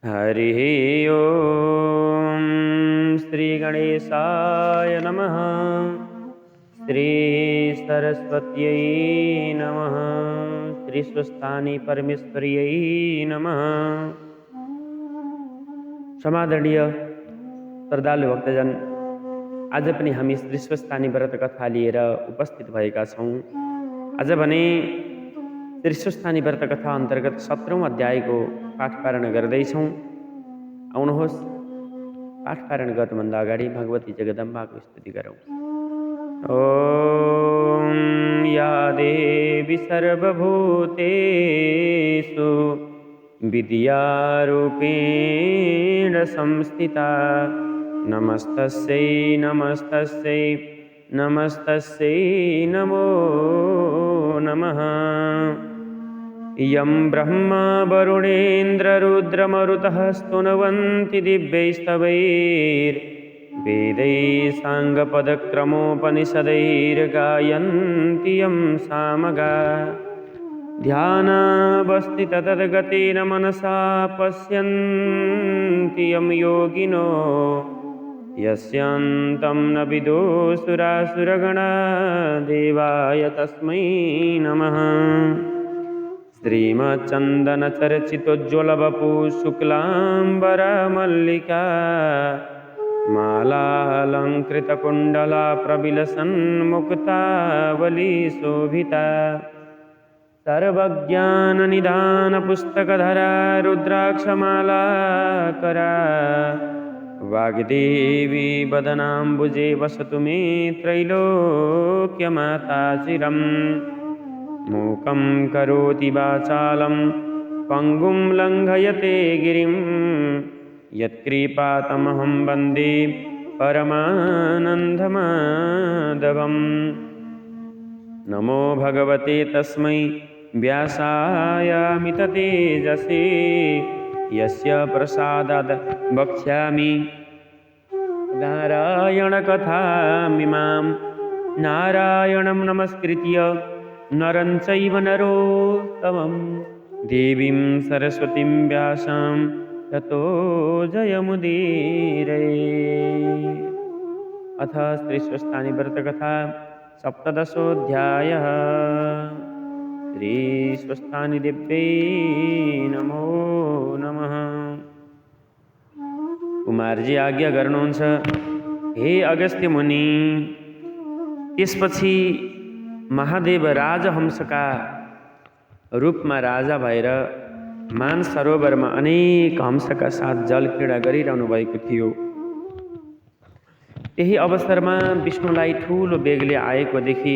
हरिः ओम श्री गणेशाय नमः। श्री सरस्वत्यै नमः। श्री स्वस्थानी परमेश्वर्यै नमः। समादरणीय श्रद्धालु भक्तजन, आज पनि हामी श्री स्वस्थानी व्रत कथा लिएर उपस्थित भएका छौँ। आज भने श्री स्वस्थानी व्रत कथा अन्तर्गत 17औं अध्यायको पाठ पारण गर्दैछौँ। आउनुहोस्, पाठ पारण गर्नुभन्दा अगाडि भगवती जगदम्बाको स्तुति गरौँ। ॐ या देवी सर्वभूतेषु विद्यारूपेण संस्थिता नमस्तस्यै नमस्तस्यै नमस्तस्यै नमो नमः। यं ब्रह्मा वरुणेन्द्ररुद्रमरुतः स्तुवन्ति दिव्यैस्तवैर्वेदैः साङ्गपदक्रमोपनिषदैर्गायन्ति यं सामगाः। ध्यानावस्थितः तद्गतेन मनसा पश्यन्ति यं योगिनो यस्यान्तं न विदुषुरासुरगणा। देवाय तस्मै नमः। श्रीमच्चन्दनचर्चितोज्ज्वलवपु शुक्लाम्बरमल्लिका मालालङ्कृतकुण्डला प्रविलसन्मुक्तावलीशोभिता सर्वज्ञाननिधानपुस्तकधरा रुद्राक्षमालाकरा वाग्देवी वदनाम्बुजे वसतु मे त्रैलोक्यमाता चिरम्। मूकं करोति वाचालं पङ्गुं लङ्घयते गिरिं यत्कृपातमहं वन्दे परमानन्दमाधवम्। नमो भगवते तस्मै व्यासायामिततेजसे यस्य प्रसादात् वक्ष्यामि नारायणकथामिमां। नारायणं नमस्कृत्य नरं चैव नरोत्तमं देवीं सरस्वतीं व्यासं ततो जयमुदीरये। अथ श्रीस्वस्थानी व्रतकथा 17 श्रीस्वस्थानी देव्यै नमो नमः। कुमारजी आज्ञा गर्नुहुन्छ, हे अगस्त्य मुनि। त्यसपछि महादेव राजहंसका रूपमा राजा भएर मानसरोवरमा अनेक हंसका साथ जलक्रीडा गरिरहनु भएको थियो। त्यही अवसरमा विष्णुलाई ठुलो बेगले आएको देखि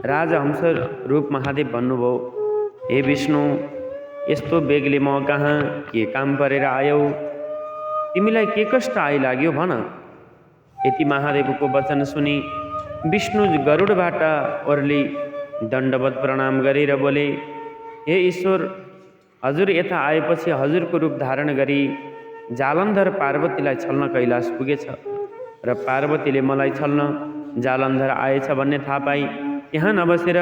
राजहंस रूप महादेव भन्नुभयो, हे विष्णु, यस्तो बेगले म कहाँ के काम परेर आयौ? तिमीलाई के कष्ट आइलाग्यो भन। यति महादेवको वचन सुनि विष्णु गरुडबाट ओर्ली दण्डवत प्रणाम गरेर बोले, हे ईश्वर, हजुर यता आएपछि हजुरको रूप धारण गरी जालन्धर पार्वतीलाई छल्न कैलाश पुगेछ र पार्वतीले मलाई छल्न जालन्धर आएछ भन्ने थाहा पाई यहाँ नबसेर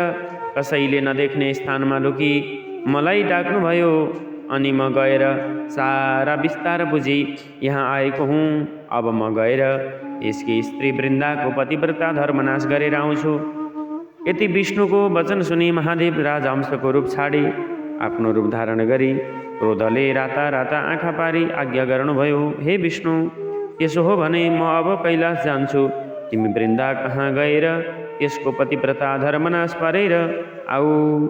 कसैले नदेख्ने स्थानमा लुकी मलाई डाक्नुभयो। अनि म गएर सारा विस्तार बुझी यहाँ आएको हुँ। अब म गएर यसकी स्त्री वृन्दाको पतिव्रता धर्मनाश गरेर आउँछु। यति विष्णुको वचन सुनि महादेव राजहंसको रूप छाडी आफ्नो रूप धारण गरी क्रोधले राता राता आँखा पारी आज्ञा गर्नुभयो, हे विष्णु, त्यसो हो भने म अब कैलाश जान्छु। तिमी वृन्दा कहाँ गएर त्यसको पतिव्रता धर्मनाश पारेर आऊ।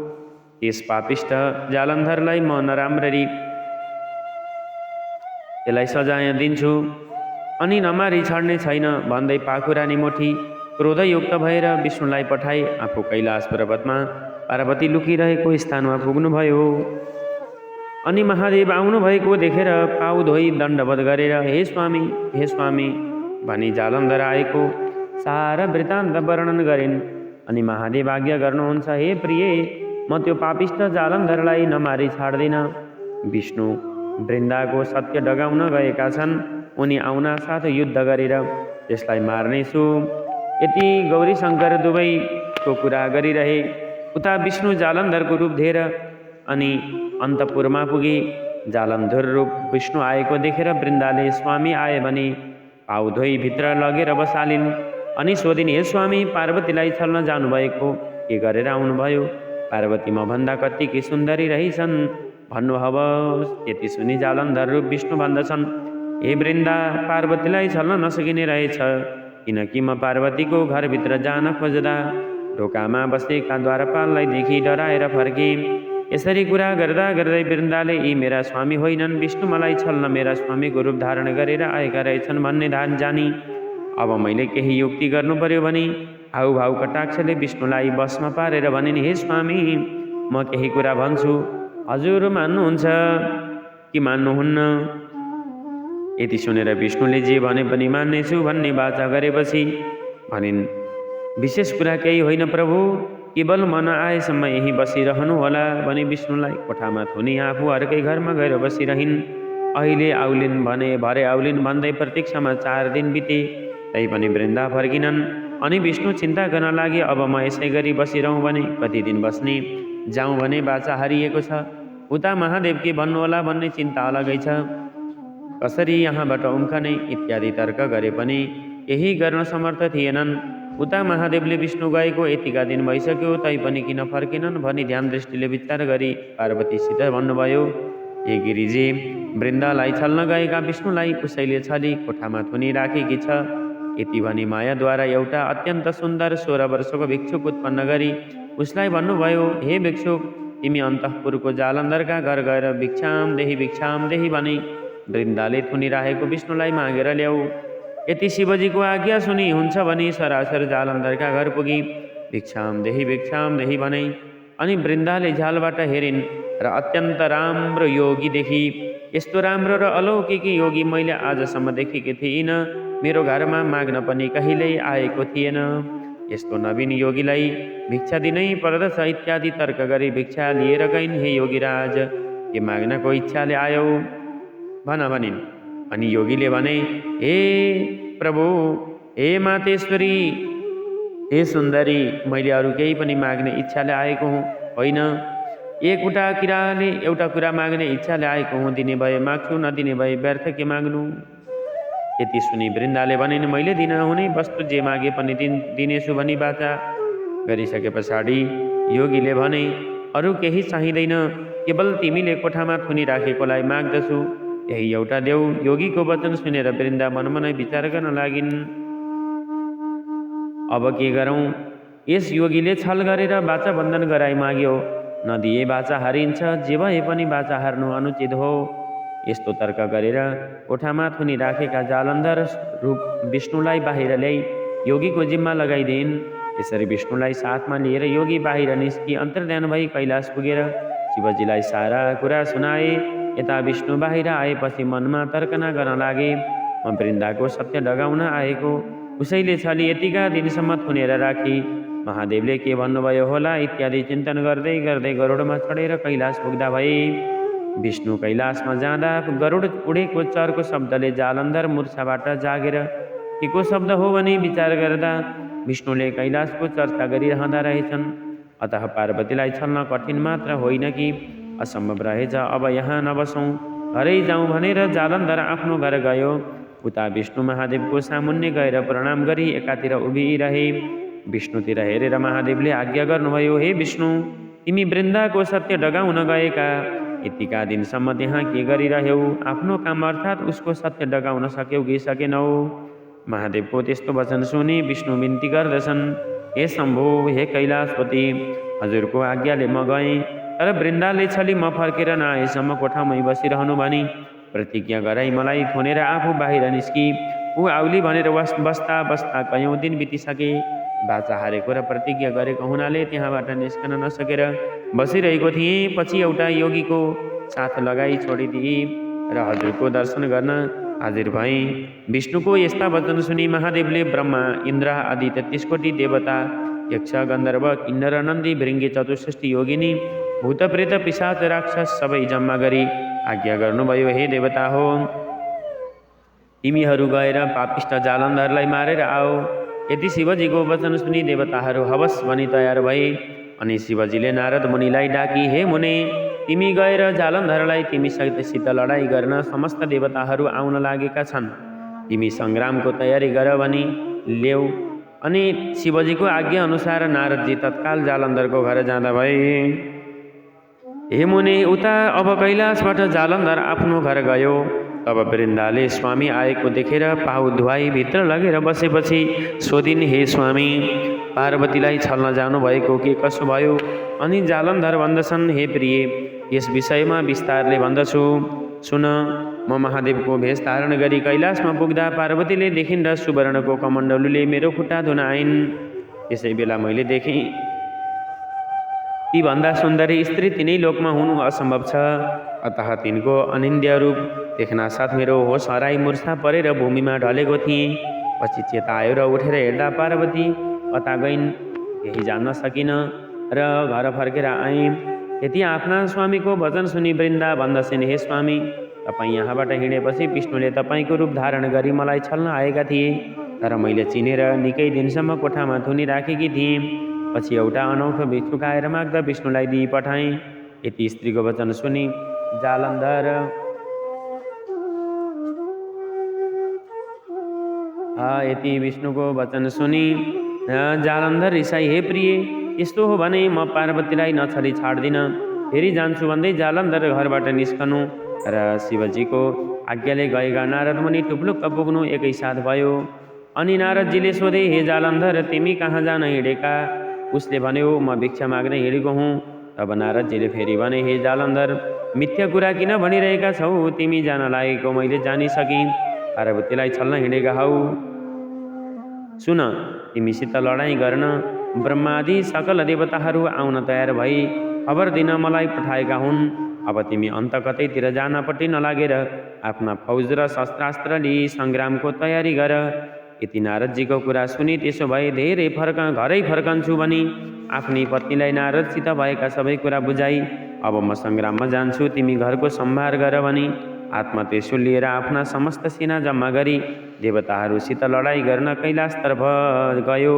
त्यस पापिष्ट जालन्धरलाई म नराम्ररी त्यसलाई सजाय दिन्छु अनि नमारी छाड्ने छैन भन्दै पाखुरानी मोठी क्रोधयुक्त भएर विष्णुलाई पठाई आफू कैलाश पर्वतमा पार्वती लुकिरहेको स्थानमा पुग्नुभयो। अनि महादेव आउनुभएको देखेर पाउ धोई दण्डवत गरेर हे स्वामी भनी जालन्धर आएको सारा वृत्तान्त वर्णन गरिन्। अनि महादेव आज्ञा गर्नुहुन्छ, हे प्रिय, म त्यो पापिष्ट जालन्धरलाई नमारी छाड्दिन। विष्णु वृन्दाको सत्य डगाउन गएका छन्। उनी आउन साथ युद्ध गरेर त्यसलाई मार्नेछु। यति गौरी शङ्कर दुवैको कुरा गरिरहे उता विष्णु जालन्धरको रूप धेर अनि अन्तपुरमा पुगे। जालन्धर रूप विष्णु आएको देखेर वृन्दाले स्वामी आए भने पाउ धोई भित्र लगेर बसालिन्। अनि सोधिन्, हे स्वामी, पार्वतीलाई छल्न जानुभएको के गरेर आउनुभयो? पार्वती मभन्दा कत्तिकी सुन्दरी रहेछन् भन्नुहोस्। त्यति सुनि जालन्धर रूप विष्णु भन्दछन्, हे वृन्दा, पार्वतीलाई छल्न नसकिने रहेछ, किनकि म पार्वतीको घरभित्र जान खोज्दा ढोकामा बसेका द्वारपाललाई देखि डराएर फर्के। यसरी कुरा गर्दा गर्दै वृन्दाले यी मेरा स्वामी होइनन्, विष्णु मलाई छल्न मेरा स्वामीको रूप धारण गरेर आएका रहेछन् भन्ने जानी। अब मैले केही युक्ति गर्नु पर्यो भने हाउभाउ कटाक्षले विष्णुलाई बसमा पारेर भनिन्, हे स्वामी, म केही कुरा भन्छु, हजुर मान्नुहुन्छ कि मान्नुहुन्न? यति सुनेर विष्णुले जे भने पनि मान्नेछु भन्ने वाचा गरेपछि भनिन्, विशेष कुरा केही होइन प्रभु, केवल मन आएसम्म यहीँ बसिरहनु होला भनी विष्णुलाई कोठामा थुनी आफू अर्कै घरमा गएर बसिरहन्। अहिले आउलिन् भने भरे आउलिन् भन्दै प्रतीक्षामा 4 दिन बिते, तैपनि वृन्दा फर्किनन्। अनि विष्णु चिन्ता गर्न लागे, अब म यसै गरी बसिरहँ भने कति दिन बस्ने, जाउँ भने बाचा हरिएको छ, उता महादेव के भन्नुहोला भन्ने चिन्ता अलगै छ, कसरी यहाँबाट उम्कने इत्यादि तर्क गरे पनि केही गर्न समर्थ थिएनन्। उता महादेवले विष्णु गएको यतिका दिन भइसक्यो, तैपनि किन फर्केनन् भनी ध्यान दृष्टिले विचार गरी पार्वतीसित भन्नुभयो, हे गिरिजी, वृन्दालाई छल्न गएका विष्णुलाई उसैले छली कोठामा थुनी राखेकी छ। यति भनी मायाद्वारा एउटा अत्यन्त सुन्दर 16 वर्षको भिक्षुक उत्पन्न गरी उसलाई भन्नुभयो, हे भिक्षुक, तिमी अन्तःपुरको जालन्धरका घर गएर भिक्षाम देही भनी वृन्दाले थुनी राखेको विष्णुलाई मागेर ल्याऊ। यति शिवजीको आज्ञा सुनि हुन्छ भनी सरासर जालन्धरका घर पुगी भिक्षाम देही भने। अनि वृन्दाले झ्यालबाट हेरिन् र अत्यन्त राम्रो योगी देखी। यस्तो राम्रो र अलौकिक योगी मैले आजसम्म देखेकी थिइनँ, मेरो घरमा माग्न पनि कहिल्यै आएको थिएन। यस्तो नवीन योगीलाई भिक्षा दिनै पर्दछ इत्यादि तर्क गरी भिक्षा लिएर गइन्। हे योगीराज, के माग्नको इच्छाले आयौ भन भनिन्। अनि योगीले भने, हे प्रभु, हे मातेश्वरी, हे सुन्दरी, मैले अरू केही पनि माग्ने इच्छाले आएको हुँ होइन, एउटा कुरा माग्ने इच्छाले आएको हुँ, दिने भए माग्छु, नदिने भए व्यर्थ के माग्नु। यति सुनि वृन्दाले भनिन्, मैले दिन हुने वस्तु जे मागे पनि दिनेछु भनी वाचा गरिसके पछाडि योगीले भने, अरू केही चाहिँदैन, केवल तिमीले कोठामा थुनी राखेकोलाई माग्दछु, यही एउटा देऊ। योगीको वचन सुनेर वृन्दा मनमनै विचार गर्न लागिन्, अब के गरौँ? यस योगीले छल गरेर वाचा बन्धन गराई माग्यो, नदिए वाचा हारिन्छ, जे भए पनि वाचा हार्नु अनुचित हो। यस्तो तर्क गरेर कोठामा थुनी राखेका जालन्धर रूप विष्णुलाई बाहिर ल्याई योगीको जिम्मा लगाइदिन्। यसरी विष्णुलाई साथमा लिएर योगी बाहिर निस्की अन्तर्ध्यान भई कैलाश पुगेर शिवजीलाई सारा कुरा सुनाए। यता विष्णु बाहिर आएपछि मनमा तर्कना गर्न लागे, म वृन्दाको सत्य डगाउन आएको, उसैले छली यतिका दिनसम्म थुनेर राखी, महादेवले के भन्नुभयो होला इत्यादि चिन्तन गर्दै गर्दै गरुडमा चढेर कैलाश पुग्दा भए। विष्णु कैलाशमा जाँदा गरुड उडेको चरको शब्दले जालन्धर मूर्छाबाट जागेर के को शब्द हो भनी विचार गर्दा विष्णुले कैलाशको चर्चा गरिरहँदा रहेछन्। अतः पार्वतीलाई छल्न कठिन मात्र होइन कि असम्भव रहेछ। अब यहाँ नबसौँ, घरै जाउँ भनेर जालन्धर आफ्नो घर गयो। उता विष्णु महादेवको सामुन्ने गएर प्रणाम गरी एकातिर उभिरहे। विष्णुतिर हेरेर महादेवले आज्ञा गर्नुभयो, हे विष्णु, तिमी वृन्दाको सत्य डगाउन गएका यतिका दिनसम्म त्यहाँ के गरिरह्यौ? आफ्नो काम अर्थात् उसको सत्य डगाउन सक्यौ कि सकेनौ? महादेवको त्यस्तो वचन सुनि विष्णु बिन्ती गर्दछन्, हे शम्भु, हे कैलाशपति, हजुरको आज्ञाले म गएँ, तर वृन्दाले छली म फर्केर नआएसम्म कोठामै बसिरहनु भनी प्रतिज्ञा गराई मलाई थुनेर आफू बाहिर निस्की। ऊ आउली भनेर बस्दा बस्दा कयौँ दिन बितिसके। बाचा हारेको र प्रतिज्ञा गरेको हुनाले त्यहाँबाट निस्कन नसकेर बसिरहेको थिएँ। पछि एउटा योगीको साथ लगाई छोडिदिए र हजुरको दर्शन गर्न हाजिर भएँ। विष्णुको यस्ता वचन सुनि महादेवले ब्रह्मा, इन्द्र आदि 33 कोटी देवता, यक्ष, गन्धर्व, किन्नर, नन्दी, भृङ्गी, 64 योगिनी, भूत, प्रेत, पिशाच, राक्षस सबै जम्मा गरी आज्ञा गर्नुभयो, हे देवता हो, तिमीहरू गएर पापिष्ट जालन्धरलाई मारेर आओ। यदि शिवजीको वचन सुनि देवताहरू हवस भनी तयार भए। अनि शिवजीले नारद मुनिलाई डाकी, हे मुने, तिमी गएर जालन्धरलाई तिमीसित लडाइँ गर्न समस्त देवताहरू आउन लागेका छन्। तिमी सङ्ग्रामको तयारी गर भनी ल्याऊ। अनि शिवजीको आज्ञा अनुसार नारदजी तत्काल जालन्धरको घर जाँदा भए। हे मुनि, उता अब कैलाशबाट जालन्धर आफ्नो घर गयो। तब वृन्दाले स्वामी आएको देखेर पाउ धुवाई भित्र लगेर बसेपछि सोधिन्, हे स्वामी, पार्वतीलाई छल्न जानुभएको के कसो भयो? अनि जालन्धर भन्दछन्, हे प्रिय, यस विषयमा विस्तारले भन्दछु, सुन। म महादेवको भेष धारण गरी कैलाशमा पुग्दा पार्वतीले देखिन् र सुवर्णको कमण्डलुले मेरो खुट्टा धुन आइन्। त्यसै बेला मैले देखेँ ती भन्दा सुन्दरी स्त्री तिनै लोकमा हुनु असम्भव छ। अतः तिनको अनिन्द्य रूप देख्नासाथ मेरो होस हराई मूर्छा परेर भूमिमा ढलेको थिएँ। पछि चेता आयो र उठेर हेर्दा पार्वती कता गइन् केही जान्न सकिन र घर फर्केर आएँ। यति आफ्ना स्वामीको वचन सुनि वृन्दा भन्दछन्, हे स्वामी, तपाईँ यहाँबाट हिँडेपछि विष्णुले तपाईँको रूप धारण गरी मलाई छल्न आएका थिए। तर मैले चिनेर निकै दिनसम्म कोठामा थुनिराखेकी थिएँ। पछि एउटा अनौठो भिक्षुक आएर माग्दा विष्णुलाई दिई पठाएँ। यति स्त्रीको वचन सुनि जालन्धर यति विष्णुको वचन सुनि जालन्धर रिसाई, हे प्रिय, यस्तो हो भने म पार्वतीलाई नछली छाड्दिनँ, फेरि जान्छु भन्दै जालन्धर घरबाट निस्कनु र शिवजीको आज्ञाले गएका नारद मुनि टुप्लुक्क पुग्नु एकै साथ भयो। अनि नारदजीले सोधे, हे जालन्धर, तिमी कहाँ जान हिँडेका? उसले भन्यो, म भिक्षा माग्न हिँडेको हुँ। तब नारदजीले फेरि भने, हे जालन्धर, मिथ्या कुरा किन भनिरहेका छौ? तिमी जान लागेको मैले जानिसकेँ, पार्वतीलाई छल्न हिँडेका हौ। सुन, तिमीसित लडाइँ गर्न ब्रह्मादि सकल देवताहरू आउन तयार भई खबर दिन मलाई पठाएका हुन्। अब तिमी अन्त कतैतिर जानपट्टि नलागेर आफ्ना फौज र शस्त्रास्त्र लिई सङ्ग्रामको तयारी गर। यति नारदजीको कुरा सुनि त्यसो भए धेरै घरै फर्कन्छु भनी आफ्नी पत्नीलाई नारदसित भएका सबै कुरा बुझाई। अब म सङ्ग्राममा जान्छु, तिमी घरको सम्भार गर भनी आत्मा त्रिशूल लिएर आफ्ना समस्त सेना जम्मा गरी देवताहरूसित लडाइँ गर्न कैलाशतर्फ गयो।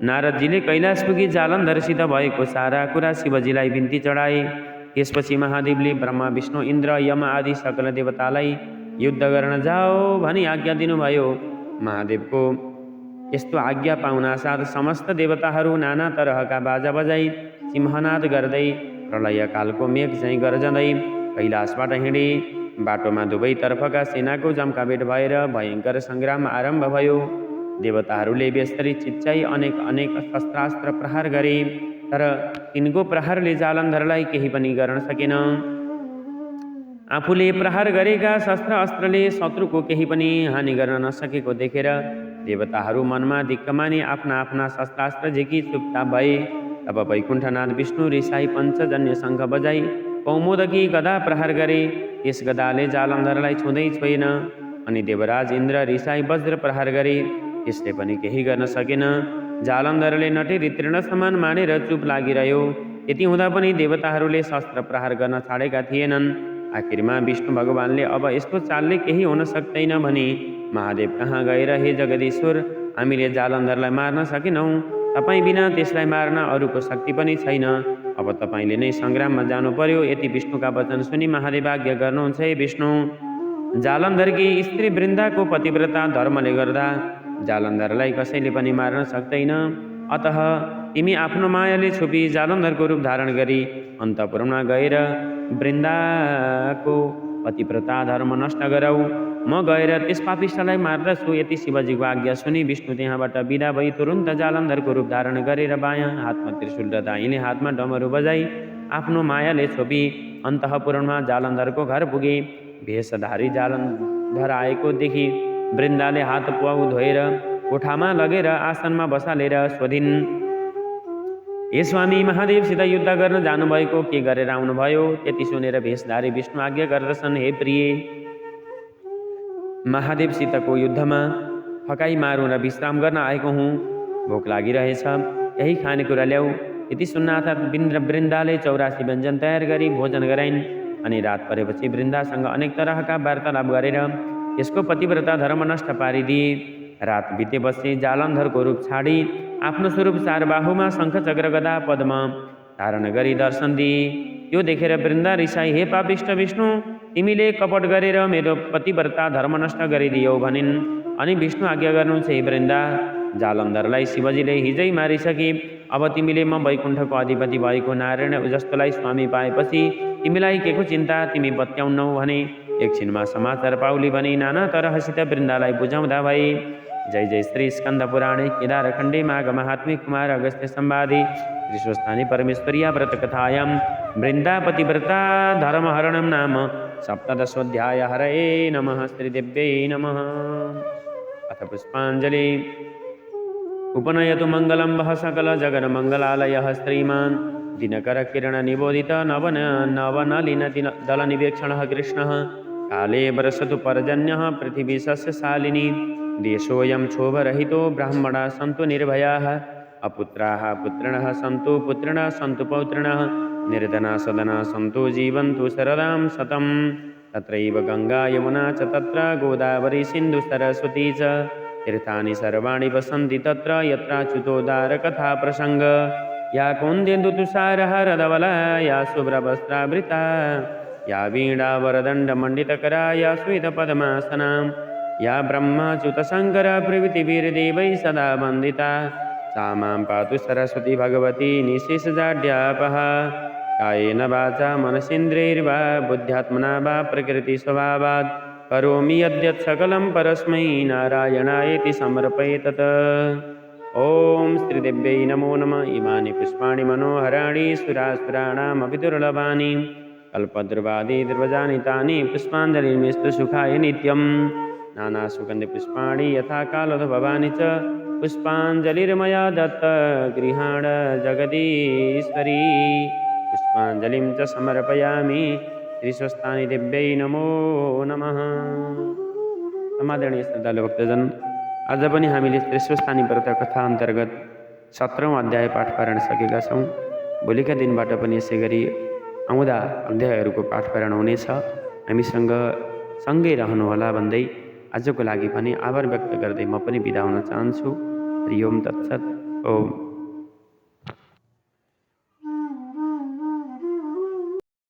नारदजीले कैलाश पुगी जालन्धरसित भएको सारा कुरा शिवजीलाई बिन्ती चढाए। त्यसपछि महादेवले ब्रह्मा, विष्णु, इन्द्र, यम आदि सकल देवतालाई युद्ध गर्न जाओ भनी आज्ञा दिनुभयो। महादेवको यस्तो आज्ञा पाउनासाथ समस्त देवताहरू नाना तरहका बाजा बजाई सिंहनाद गर्दै प्रलयकालको मेघ झैँ गर्जँदै कैलाशबाट हिँडे। बाटोमा दुवैतर्फका सेनाको जम्काभेट भएर भयङ्कर सङ्ग्राम आरम्भ भयो। देवताहरूले बेस्तरी चिच्चाई अनेक शस्त्रास्त्र प्रहार गरे, तर तिनको प्रहारले जालन्धरलाई केही पनि गर्न सकेन। आफूले प्रहार गरेका शस्त्र अस्त्रले शत्रुको केही पनि हानि गर्न नसकेको देखेर देवताहरू मनमा दिक्क मानी आफ्ना आफ्ना शस्त्रास्त्र झिकी चुपचाप भए। तब वैकुण्ठनाथ विष्णु रिसाई पञ्चजन्य शङ्ख बजाई कौमोदकी गदा प्रहार गरे। त्यस गदाले जालन्धरलाई छुँदै छोएन। अनि देवराज इन्द्र रिसाई वज्र प्रहार गरे, त्यसले पनि केही गर्न सकेन। जालन्धरले नटेरी तीर्ण समान मानेर चुप लागिरह्यो। यति हुँदा पनि देवताहरूले शस्त्र प्रहार गर्न छाडेका थिएनन्। आखिरमा विष्णु भगवानले अब यस्तो चालले केही हुन सक्दैन भनी महादेव कहाँ गएर, हे जगदीश्वर, हामीले जालन्धरलाई मार्न सकेनौँ, तपाईँ बिना त्यसलाई मार्न अरूको शक्ति पनि छैन। अब तपाईँले नै सङ्ग्राममा जानु पर्यो। यति विष्णुका वचन सुनि महादेव आज्ञा गर्नुहुन्छ, हे विष्णु, जालन्धरकी स्त्री वृन्दाको पतिव्रता धर्मले गर्दा जालन्धरलाई कसैले पनि मार्न सक्दैन। अतः तिमी आफ्नो मायाले छुपी जालन्धरको रूप धारण गरी अन्तपुरमा गएर वृन्दाको पतिव्रता धर्म नष्ट गराऊ। म गएर त्यस पापिष्टलाई मार्दछु। यति शिवजीको आज्ञा सुनि विष्णु त्यहाँबाट बिदा भई तुरुन्त जालन्धरको रूप धारण गरेर बायाँ हातमा त्रिशूल र दाहिने हातमा डमरू बजाई आफ्नो मायाले छोपी अन्तःपुरमा जालन्धरको घर पुगे। भेषधारी जालन्धर आएको देखि वृन्दाले हात पाउ धोएर कोठामा लगेर आसनमा बसालेर सोधिन्, हे स्वामी, महादेवसित युद्ध गर्न जानुभएको के गरेर आउनुभयो? त्यति सुनेर भेषधारी विष्णु आज्ञा गर्दछन्, हे प्रिय, महादेवसितको युद्धमा फकाई मारौँ र विश्राम गर्न आएको हुँ। भोक लागिरहेछ, यही खानेकुरा ल्याऊ। यति सुन्नाथ वृन्दाले 84 व्यञ्जन तयार गरी भोजन गराइन्। अनि रात परेपछि वृन्दासँग अनेक तरहका वार्तालाप गरेर यसको पतिव्रता धर्म नष्ट पारिदिए। रात बितेपछि जालन्धरको रूप छाडी आफ्नो स्वरूप चारबाहुमा शङ्ख चक्र गदा पद्म धारण गरी दर्शन दिए। यो देखेर वृन्दा रिसाई, हे पापिष्ट विष्णु, तिमीले कपट गरेर मेरो पतिव्रता धर्म नष्ट गरिदियौ भनिन्। अनि विष्णु आज्ञा गर्नुहुन्छ, हे वृन्दा, जालन्धरलाई शिवजीले हिजै मारिसके। अब तिमीले म वैकुण्ठको अधिपति भएको नारायण जस्तोलाई स्वामी पाएपछि तिमीलाई के को चिन्ता, तिमी बत्याउनौ भने। एकछिनमा समाचार पाउली भनी नाना तरहसित वृन्दालाई बुझाउँदा भए। जय जय श्री स्कंद पुराणे केदारखण्डे माघ महात्म्ये कुमार अगस्त्य संवादे त्रिशोत्थाने परमेश्वर्या व्रत कथायां वृन्दापति व्रता धर्महरणं नाम सप्तदशोऽध्याय। हरये नमः। श्रीदेव्यै नमः। अथ पुष्पाञ्जलि। उपनयतु मङ्गलं वः सकलजगन्मङ्गलालयः श्रीमान् दिनकरकिरणनिबोधित नवनलिनदलनिवेक्षणः कृष्णः। काले वर्षतु पर्जन्यः पृथिवी सस्यशालिनी। देशोऽयं क्षोभरहितो ब्राह्मणाः सन्तु निर्भयाः। अपुत्राः पुत्रिणः सन्तु पुत्रिणः सन्तु पौत्रिणः। निर्धनाः सदनाः सन्तु जीवन्तु शरदां शतं। तत्रैव गङ्गा यमुना च तत्र गोदावरी सिन्धु सरस्वती च तीर्थानि सर्वाणि वसन्ति तत्र यत्राच्युतोद्धारकथा प्रसङ्ग। या कुन्देन्दुतुषारहारधवला या शुभ्रवस्त्रावृता या वीणावरदण्डमण्डितकरा या श्वेतपद्मासना या ब्रह्माच्युतशङ्करा प्रभृतिभिर्देवैः सदा वन्दिता। सा मां पातु सरस्वती भगवती निःशेषजाड्यापः। कायेन वाचा मनसेन्द्रियैर्वा बुद्ध्यात्मना वा प्रकृतिस्वभावात् करोमि यद्यत् सकलं परस्मै नारायणायेति समर्पये तत्। ॐ श्रीदेव्यै नमो नमः। इमानि पुष्पाणि मनोहराणि सुरासुराणामपि दुर्लभानि कल्पद्रुवादि दुर्वजानि तानि पुष्पाञ्जलिर्मेस्तु सुखाय नित्यम्। नानासुगन्धिपुष्पाणि यथा कालोद्भवानि च पुष्पाञ्जलिर्मया दत्त गृहाण जगदीश्वरी। पुष्पाञ्जलिं च समर्पयामि त्रिशोत्थानि देव्यै नमो नमः। समादरणीय श्रद्धालु भक्तजन, आज पनि हामीले त्रिशोत्थानि व्रत कथा अन्तर्गत 17औं अध्याय पाठ पारायण सकेका छौँ। भोलिका दिनबाट पनि यसै गरी आउँदा अध्यायहरूको पाठ पारायण हुनेछ। हामीसँग सँगै रहनुहोला भन्दै आजको लागि पनि आभार व्यक्त गर्दै म पनि बिदा हुन चाहन्छु। हरि ओम तत्सत्। ओम।